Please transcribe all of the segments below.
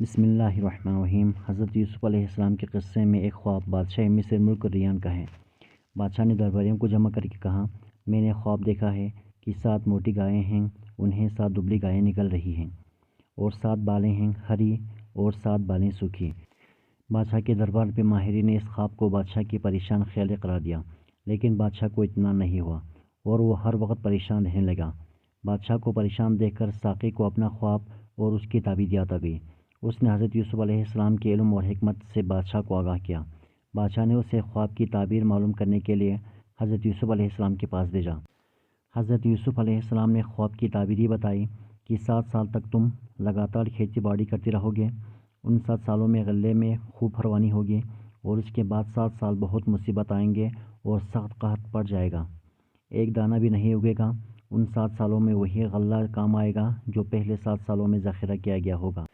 بسم اللہ الرحمن الرحیم۔ حضرت یوسف علیہ السلام کے قصے میں ایک خواب بادشاہ مصر ملک ریان کا ہے۔ بادشاہ نے درباریوں کو جمع کر کے کہا، میں نے خواب دیکھا ہے کہ 7 موٹی گائیں ہیں، انہیں 7 دبلی گائیں نکل رہی ہیں، اور 7 بالیں ہیں ہری اور 7 بالیں سوکھی۔ بادشاہ کے دربار میں ماہرین نے اس خواب کو بادشاہ کی پریشان خیال قرار دیا، لیکن بادشاہ کو اطمینان نہیں ہوا اور وہ ہر وقت پریشان رہنے لگا۔ بادشاہ کو پریشان دیکھ کر ساقی کو اپنا خواب اور اس کی تعبیر یاد آ گئی۔ اس نے حضرت یوسف علیہ السلام کے علم اور حکمت سے بادشاہ کو آگاہ کیا۔ بادشاہ نے اسے خواب کی تعبیر معلوم کرنے کے لیے حضرت یوسف علیہ السلام کے پاس بھیجا۔ حضرت یوسف علیہ السلام نے خواب کی تعبیر یہ بتائی کہ 7 سال تک تم لگاتار کھیتی باڑی کرتے رہو گے۔ ان 7 سالوں میں غلے میں خوب فروانی ہوگی، اور اس کے بعد 7 سال بہت مصیبت آئیں گے اور سخت قحط پڑ جائے گا، ایک دانہ بھی نہیں اگے گا۔ ان 7 سالوں میں وہی غلہ کام آئے گا جو پہلے 7 سالوں میں ذخیرہ کیا گیا ہوگا۔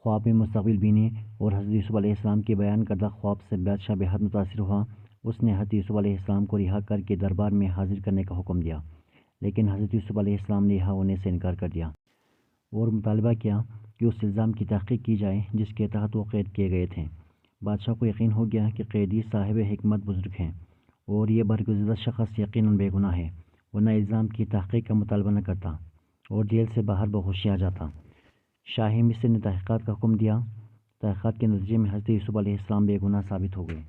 خواب میں مستقبل بینی اور حضرت یوسف علیہ السلام کے بیان کردہ خواب سے بادشاہ بے حد متاثر ہوا۔ اس نے حضرت یوسف علیہ السلام کو رہا کر کے دربار میں حاضر کرنے کا حکم دیا، لیکن حضرت یوسف علیہ السلام نے رہا ہونے سے انکار کر دیا اور مطالبہ کیا کہ اس الزام کی تحقیق کی جائے جس کے تحت وہ قید کیے گئے تھے۔ بادشاہ کو یقین ہو گیا کہ قیدی صاحب حکمت بزرگ ہیں اور یہ برگزیدہ شخص یقیناً بے گناہ ہے، ورنہ الزام کی تحقیق کا مطالبہ نہ کرتا اور جیل سے باہر بہوشی آ جاتا۔ شاہ مصر نے تحقیقات کا حکم دیا۔ تحقیقات کے نتیجے میں حضرت یوسف علیہ السلام بے گناہ ثابت ہو گئے۔